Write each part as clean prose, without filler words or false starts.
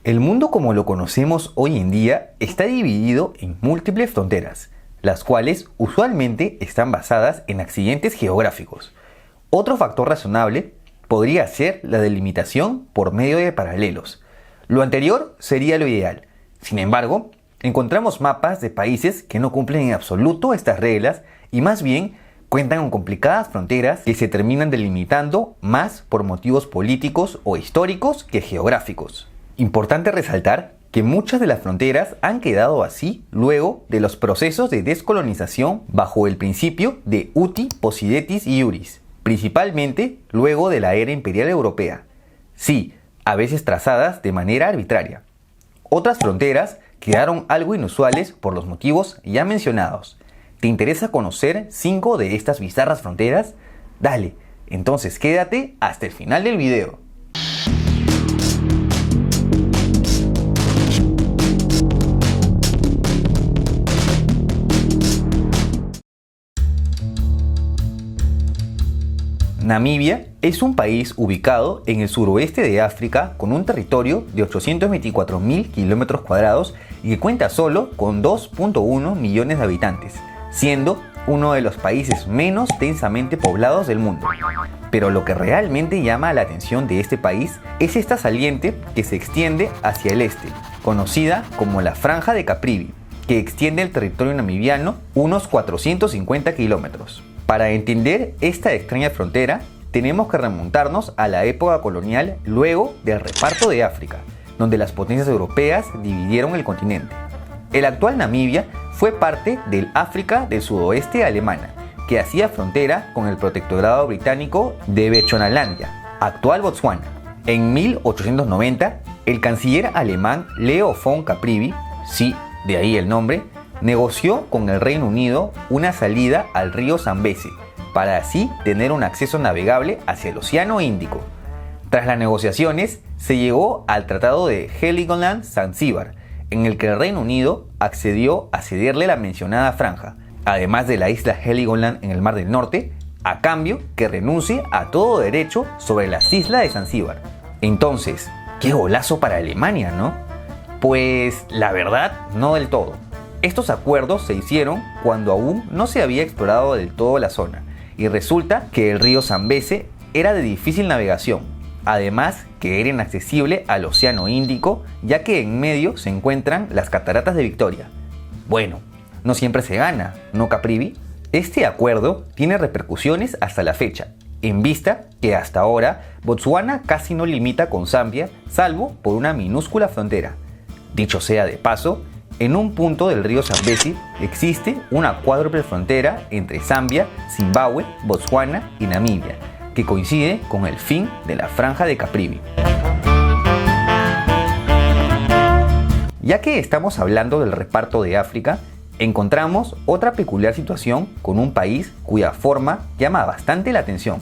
El mundo como lo conocemos hoy en día está dividido en múltiples fronteras, las cuales usualmente están basadas en accidentes geográficos. Otro factor razonable podría ser la delimitación por medio de paralelos. Lo anterior sería lo ideal. Sin embargo, encontramos mapas de países que no cumplen en absoluto estas reglas y más bien cuentan con complicadas fronteras que se terminan delimitando más por motivos políticos o históricos que geográficos. Importante resaltar que muchas de las fronteras han quedado así luego de los procesos de descolonización bajo el principio de uti possidetis iuris, principalmente luego de la era imperial europea. Sí, a veces trazadas de manera arbitraria. Otras fronteras quedaron algo inusuales por los motivos ya mencionados. ¿Te interesa conocer 5 de estas bizarras fronteras? Dale, entonces quédate hasta el final del video. Namibia es un país ubicado en el suroeste de África con un territorio de 824.000 kilómetros cuadrados y que cuenta solo con 2.1 millones de habitantes, siendo uno de los países menos densamente poblados del mundo. Pero lo que realmente llama la atención de este país es esta saliente que se extiende hacia el este, conocida como la Franja de Caprivi, que extiende el territorio namibiano unos 450 kilómetros. Para entender esta extraña frontera, tenemos que remontarnos a la época colonial luego del reparto de África, donde las potencias europeas dividieron el continente. El actual Namibia fue parte del África del sudoeste alemana, que hacía frontera con el protectorado británico de Bechuanalandia, actual Botswana. En 1890, el canciller alemán Leo von Caprivi, sí, de ahí el nombre, negoció con el Reino Unido una salida al río Zambeze, para así tener un acceso navegable hacia el Océano Índico. Tras las negociaciones, se llegó al Tratado de Heligoland-Zanzíbar, en el que el Reino Unido accedió a cederle la mencionada franja, además de la isla Heligoland en el Mar del Norte, a cambio que renuncie a todo derecho sobre las islas de Zanzíbar. Entonces, qué golazo para Alemania, ¿no? Pues la verdad, no del todo. Estos acuerdos se hicieron cuando aún no se había explorado del todo la zona, y resulta que el río Zambeze era de difícil navegación, además que era inaccesible al Océano Índico, ya que en medio se encuentran las Cataratas de Victoria. Bueno, no siempre se gana, ¿no, Caprivi? Este acuerdo tiene repercusiones hasta la fecha, en vista que hasta ahora Botswana casi no limita con Zambia, salvo por una minúscula frontera. Dicho sea de paso, en un punto del río Zambeze existe una cuádruple frontera entre Zambia, Zimbabue, Botswana y Namibia, que coincide con el fin de la Franja de Caprivi. Ya que estamos hablando del reparto de África, encontramos otra peculiar situación con un país cuya forma llama bastante la atención.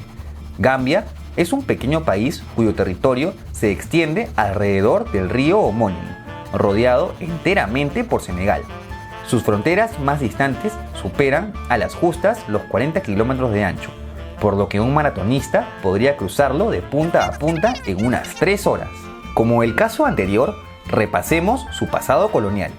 Gambia es un pequeño país cuyo territorio se extiende alrededor del río homónimo, rodeado enteramente por Senegal. Sus fronteras más distantes superan a las justas los 40 kilómetros de ancho, por lo que un maratonista podría cruzarlo de punta a punta en unas 3 horas. Como el caso anterior, repasemos su pasado colonial.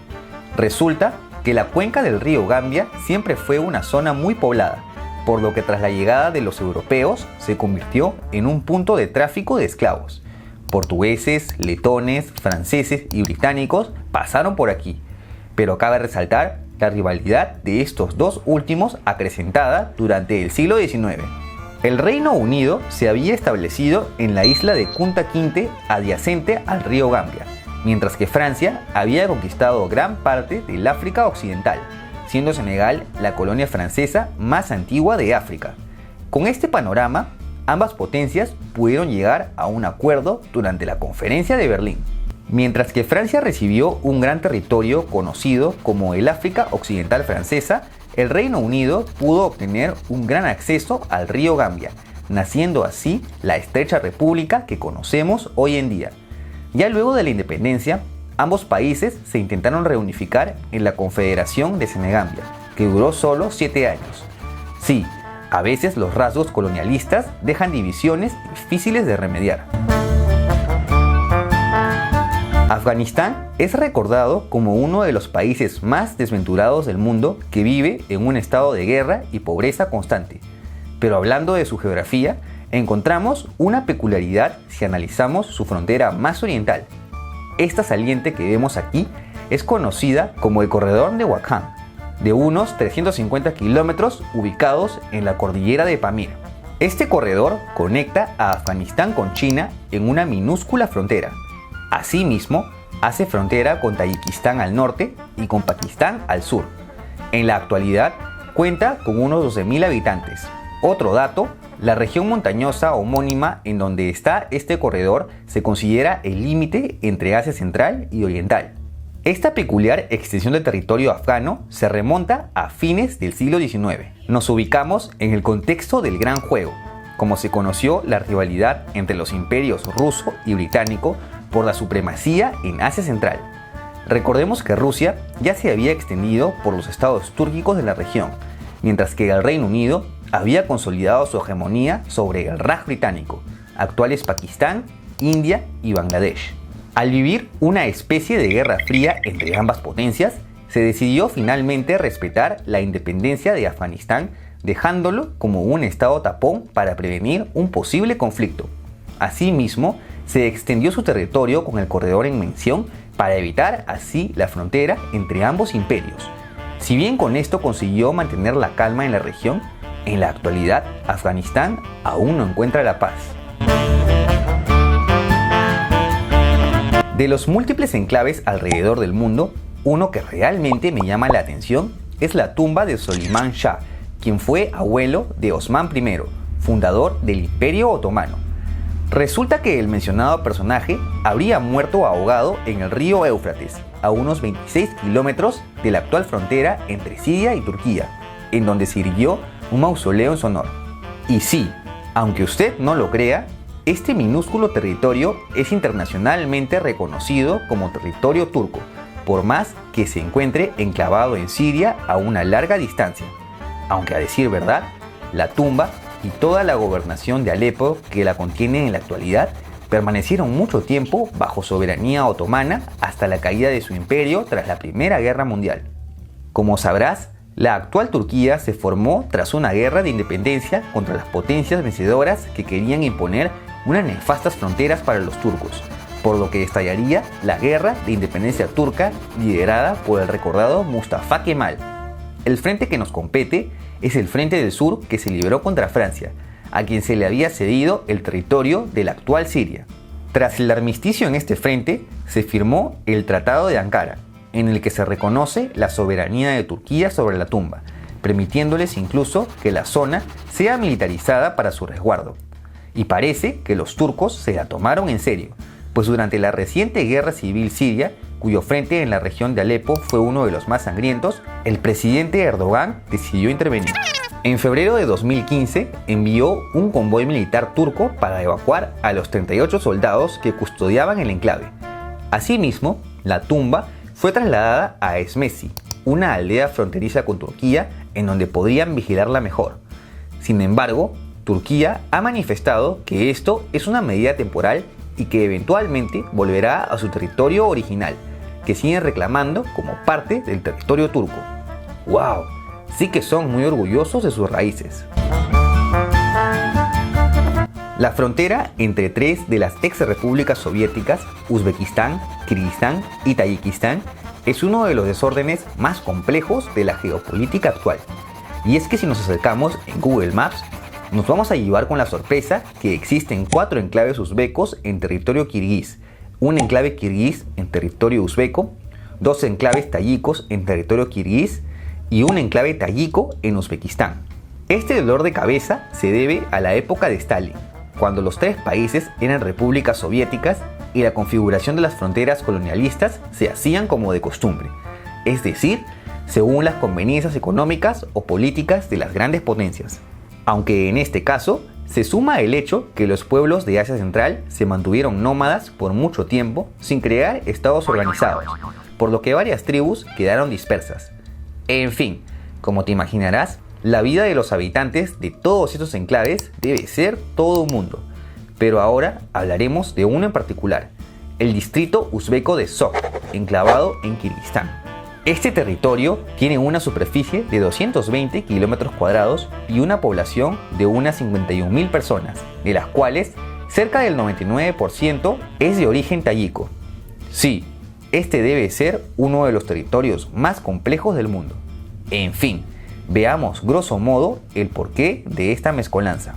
Resulta que la cuenca del río Gambia siempre fue una zona muy poblada, por lo que tras la llegada de los europeos se convirtió en un punto de tráfico de esclavos. Portugueses, letones, franceses y británicos pasaron por aquí, pero cabe resaltar la rivalidad de estos dos últimos acrecentada durante el siglo XIX. El Reino Unido se había establecido en la isla de Kunta Kinte, adyacente al río Gambia, mientras que Francia había conquistado gran parte del África Occidental, siendo Senegal la colonia francesa más antigua de África. Con este panorama, ambas potencias pudieron llegar a un acuerdo durante la Conferencia de Berlín. Mientras que Francia recibió un gran territorio conocido como el África Occidental Francesa, el Reino Unido pudo obtener un gran acceso al río Gambia, naciendo así la estrecha república que conocemos hoy en día. Ya luego de la independencia, ambos países se intentaron reunificar en la Confederación de Senegambia, que duró solo 7 años. Sí, a veces los rasgos colonialistas dejan divisiones difíciles de remediar. Afganistán es recordado como uno de los países más desventurados del mundo que vive en un estado de guerra y pobreza constante. Pero hablando de su geografía, encontramos una peculiaridad si analizamos su frontera más oriental. Esta saliente que vemos aquí es conocida como el Corredor de Wakhan, de unos 350 kilómetros ubicados en la cordillera de Pamir. Este corredor conecta a Afganistán con China en una minúscula frontera. Asimismo, hace frontera con Tayikistán al norte y con Pakistán al sur. En la actualidad, cuenta con unos 12.000 habitantes. Otro dato, la región montañosa homónima en donde está este corredor se considera el límite entre Asia Central y Oriental. Esta peculiar extensión de territorio afgano se remonta a fines del siglo XIX. Nos ubicamos en el contexto del Gran Juego, como se conoció la rivalidad entre los imperios ruso y británico por la supremacía en Asia Central. Recordemos que Rusia ya se había extendido por los estados túrquicos de la región, mientras que el Reino Unido había consolidado su hegemonía sobre el Raj británico, actuales Pakistán, India y Bangladesh. Al vivir una especie de guerra fría entre ambas potencias, se decidió finalmente respetar la independencia de Afganistán, dejándolo como un estado tapón para prevenir un posible conflicto. Asimismo, se extendió su territorio con el corredor en mención para evitar así la frontera entre ambos imperios. Si bien con esto consiguió mantener la calma en la región, en la actualidad Afganistán aún no encuentra la paz. De los múltiples enclaves alrededor del mundo, uno que realmente me llama la atención es la tumba de Solimán Shah, quien fue abuelo de Osmán I, fundador del Imperio Otomano. Resulta que el mencionado personaje habría muerto ahogado en el río Éufrates, a unos 26 kilómetros de la actual frontera entre Siria y Turquía, en donde se erigió un mausoleo en su honor. Y sí, aunque usted no lo crea, este minúsculo territorio es internacionalmente reconocido como territorio turco, por más que se encuentre enclavado en Siria a una larga distancia. Aunque a decir verdad, la tumba y toda la gobernación de Alepo que la contiene en la actualidad permanecieron mucho tiempo bajo soberanía otomana hasta la caída de su imperio tras la Primera Guerra Mundial. Como sabrás, la actual Turquía se formó tras una guerra de independencia contra las potencias vencedoras que querían imponer unas nefastas fronteras para los turcos, por lo que estallaría la Guerra de Independencia Turca liderada por el recordado Mustafa Kemal. El frente que nos compete es el Frente del Sur que se libró contra Francia, a quien se le había cedido el territorio de la actual Siria. Tras el armisticio en este frente, se firmó el Tratado de Ankara, en el que se reconoce la soberanía de Turquía sobre la tumba, permitiéndoles incluso que la zona sea militarizada para su resguardo. Y parece que los turcos se la tomaron en serio, pues durante la reciente guerra civil siria, cuyo frente en la región de Alepo fue uno de los más sangrientos, el presidente Erdogan decidió intervenir. En febrero de 2015 envió un convoy militar turco para evacuar a los 38 soldados que custodiaban el enclave. Asimismo, la tumba fue trasladada a Esmesi, una aldea fronteriza con Turquía en donde podrían vigilarla mejor. Sin embargo, Turquía ha manifestado que esto es una medida temporal y que eventualmente volverá a su territorio original, que siguen reclamando como parte del territorio turco. ¡Wow! Sí que son muy orgullosos de sus raíces. La frontera entre tres de las ex repúblicas soviéticas, Uzbekistán, Kirguistán y Tayikistán, es uno de los desórdenes más complejos de la geopolítica actual. Y es que si nos acercamos en Google Maps, nos vamos a llevar con la sorpresa que existen 4 enclaves uzbecos en territorio kirguís, un enclave kirguís en territorio uzbeco, 2 enclaves tayikos en territorio kirguís y un enclave tayiko en Uzbekistán. Este dolor de cabeza se debe a la época de Stalin, cuando los 3 países eran repúblicas soviéticas y la configuración de las fronteras colonialistas se hacían como de costumbre, es decir, según las conveniencias económicas o políticas de las grandes potencias. Aunque en este caso se suma el hecho que los pueblos de Asia Central se mantuvieron nómadas por mucho tiempo sin crear estados organizados, por lo que varias tribus quedaron dispersas. En fin, como te imaginarás, la vida de los habitantes de todos estos enclaves debe ser todo un mundo. Pero ahora hablaremos de uno en particular, el distrito uzbeco de Sok, enclavado en Kirguistán. Este territorio tiene una superficie de 220 kilómetros cuadrados y una población de unas 51.000 personas, de las cuales cerca del 99% es de origen tayiko. Sí, este debe ser uno de los territorios más complejos del mundo. En fin, veamos grosso modo el porqué de esta mezcolanza.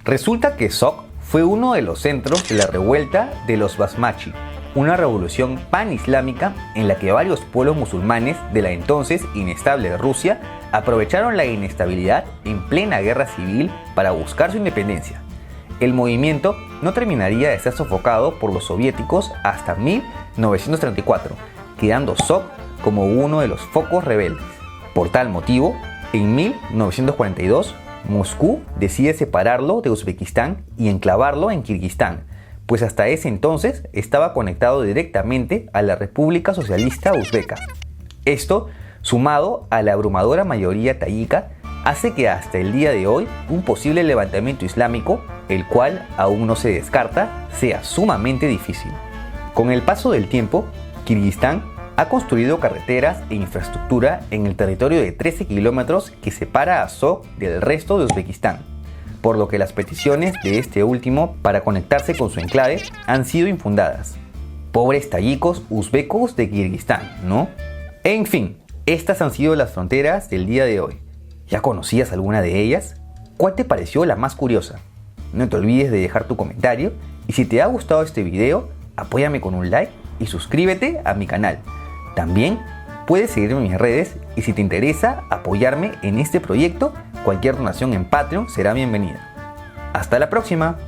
Resulta que Sok fue uno de los centros de la revuelta de los Basmachi, una revolución panislámica en la que varios pueblos musulmanes de la entonces inestable Rusia aprovecharon la inestabilidad en plena guerra civil para buscar su independencia. El movimiento no terminaría de ser sofocado por los soviéticos hasta 1934, quedando Sok como uno de los focos rebeldes. Por tal motivo, en 1942, Moscú decide separarlo de Uzbekistán y enclavarlo en Kirguistán, pues hasta ese entonces estaba conectado directamente a la República Socialista Uzbeka. Esto, sumado a la abrumadora mayoría tayika, hace que hasta el día de hoy un posible levantamiento islámico, el cual aún no se descarta, sea sumamente difícil. Con el paso del tiempo, Kirguistán ha construido carreteras e infraestructura en el territorio de 13 kilómetros que separa a Sok del resto de Uzbekistán, por lo que las peticiones de este último para conectarse con su enclave han sido infundadas. Pobres tayikos uzbecos de Kirguistán, ¿no? En fin, estas han sido las fronteras del día de hoy. ¿Ya conocías alguna de ellas? ¿Cuál te pareció la más curiosa? No te olvides de dejar tu comentario y si te ha gustado este video, apóyame con un like y suscríbete a mi canal. También puedes seguirme en mis redes y si te interesa apoyarme en este proyecto, cualquier donación en Patreon será bienvenida. ¡Hasta la próxima!